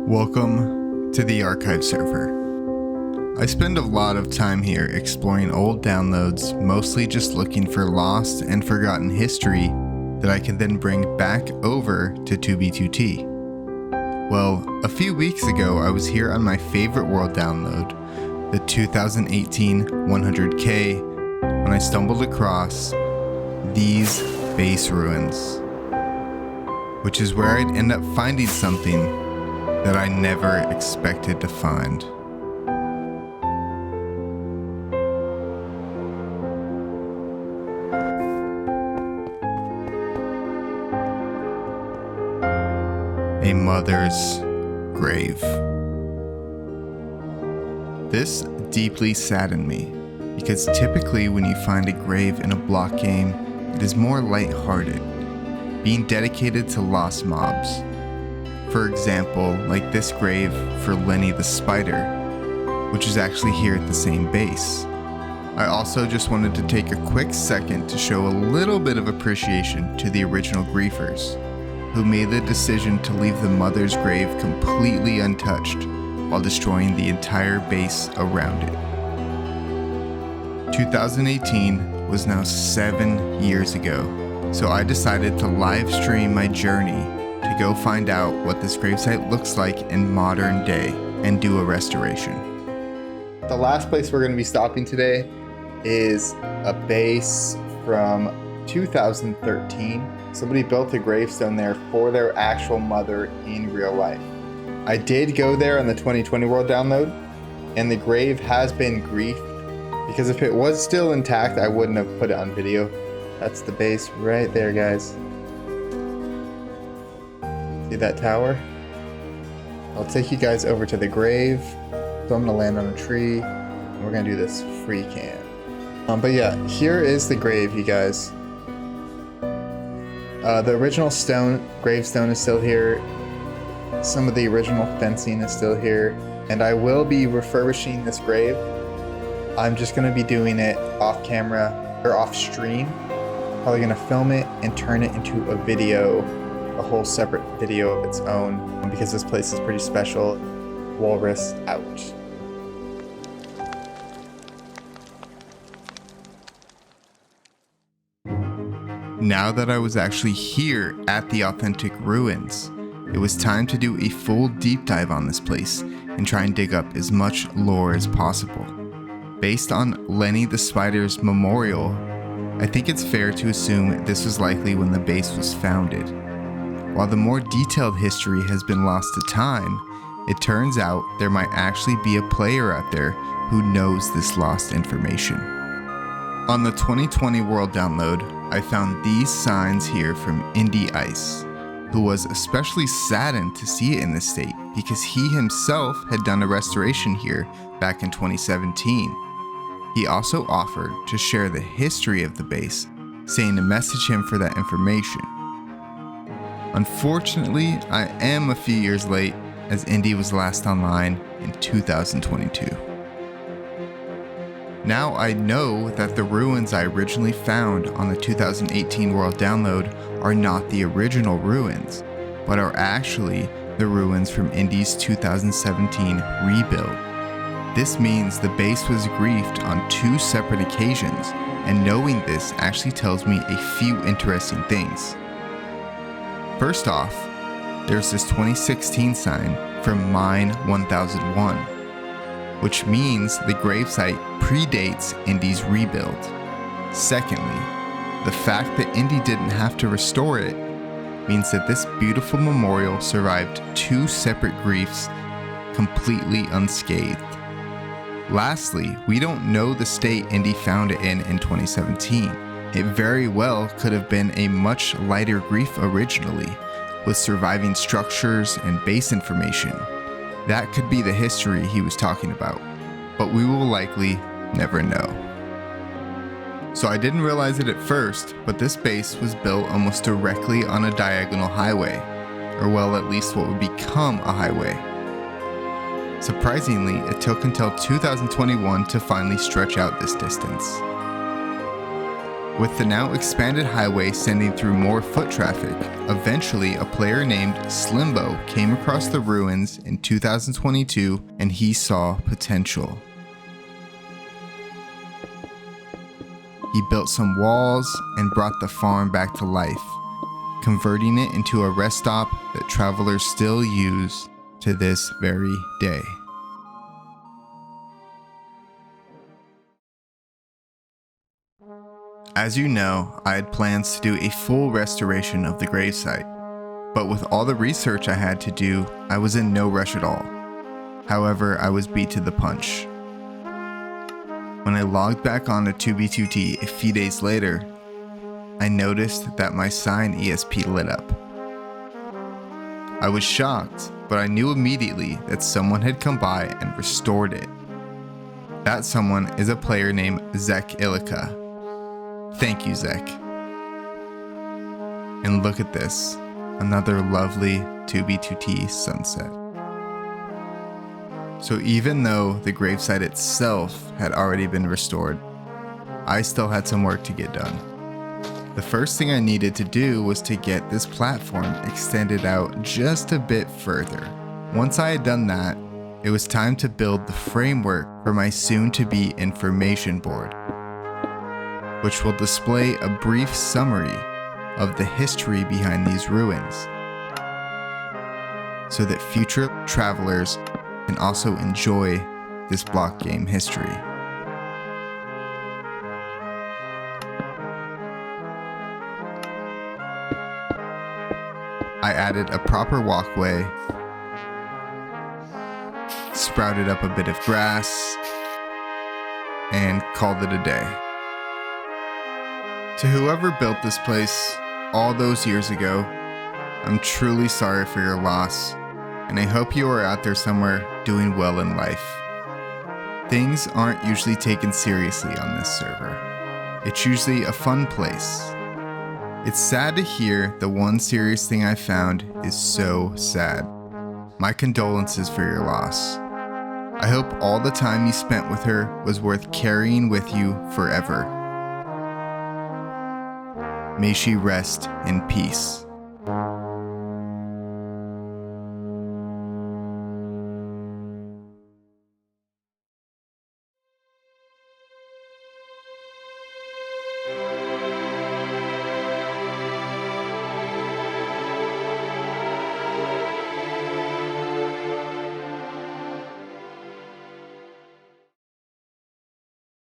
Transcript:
Welcome to the archive server. I spend a lot of time here exploring old downloads, mostly just looking for lost and forgotten history that I can then bring back over to 2B2T. Well, a few weeks ago I was here on my favorite world download, the 2018 100K, when I stumbled across these base ruins, which is where I'd end up finding something that I never expected to find. A mother's grave. This deeply saddened me, because typically when you find a grave in a block game, it is more lighthearted, being dedicated to lost mobs. For example, like this grave for Lenny the Spider, which is actually here at the same base. I also just wanted to take a quick second to show a little bit of appreciation to the original griefers, who made the decision to leave the mother's grave completely untouched while destroying the entire base around it. 2018 was now 7 years ago, so I decided to live stream my journey to go find out what this gravesite looks like in modern day and do a restoration. The last place we're going to be stopping today is a base from 2013. Somebody built a gravestone there for their actual mother in real life. I did go there on the 2020 World download, and the grave has been griefed, because if it was still intact, I wouldn't have put it on video. That's the base right there, guys. See that tower? I'll take you guys over to the grave. So I'm gonna land on a tree, and we're gonna do this free cam. But yeah, here is the grave, you guys. The original gravestone is still here. Some of the original fencing is still here, and I will be refurbishing this grave. I'm just gonna be doing it off camera or off stream. Probably gonna film it and turn it into a video, a whole separate video of its own, because this place is pretty special. Walrus out. Now that I was actually here at the authentic ruins, it was time to do a full deep dive on this place and try and dig up as much lore as possible. Based on Lenny the Spider's memorial, I think it's fair to assume this was likely when the base was founded. While the more detailed history has been lost to time, it turns out there might actually be a player out there who knows this lost information. On the 2020 World download, I found these signs here from IndieIce, who was especially saddened to see it in this state because he himself had done a restoration here back in 2017. He also offered to share the history of the base, saying to message him for that information. Unfortunately, I am a few years late, as Indy was last online in 2022. Now I know that the ruins I originally found on the 2018 World download are not the original ruins, but are actually the ruins from Indy's 2017 rebuild. This means the base was griefed on 2 separate occasions, and knowing this actually tells me a few interesting things. First off, there's this 2016 sign from Mine 1001, which means the gravesite predates Indy's rebuild. Secondly, the fact that Indy didn't have to restore it means that this beautiful memorial survived 2 separate griefs completely unscathed. Lastly, we don't know the state Indy found it in 2017. It very well could have been a much lighter grief originally, with surviving structures and base information. That could be the history he was talking about, but we will likely never know. So I didn't realize it at first, but this base was built almost directly on a diagonal highway, or well, at least what would become a highway. Surprisingly, it took until 2021 to finally stretch out this distance. With the now expanded highway sending through more foot traffic, eventually a player named Slimbo came across the ruins in 2022 and he saw potential. He built some walls and brought the farm back to life, converting it into a rest stop that travelers still use to this very day. As you know, I had plans to do a full restoration of the gravesite, but with all the research I had to do, I was in no rush at all. However, I was beat to the punch. When I logged back onto 2B2T a few days later, I noticed that my sign ESP lit up. I was shocked, but I knew immediately that someone had come by and restored it. That someone is a player named Zekilica. Thank you, Zek. And look at this, another lovely 2B2T sunset. So even though the gravesite itself had already been restored, I still had some work to get done. The first thing I needed to do was to get this platform extended out just a bit further. Once I had done that, it was time to build the framework for my soon-to-be information board, which will display a brief summary of the history behind these ruins, so that future travelers can also enjoy this block game history. I added a proper walkway, sprouted up a bit of grass, and called it a day. To whoever built this place all those years ago, I'm truly sorry for your loss, and I hope you are out there somewhere doing well in life. Things aren't usually taken seriously on this server. It's usually a fun place. It's sad to hear the one serious thing I found is so sad. My condolences for your loss. I hope all the time you spent with her was worth carrying with you forever. May she rest in peace.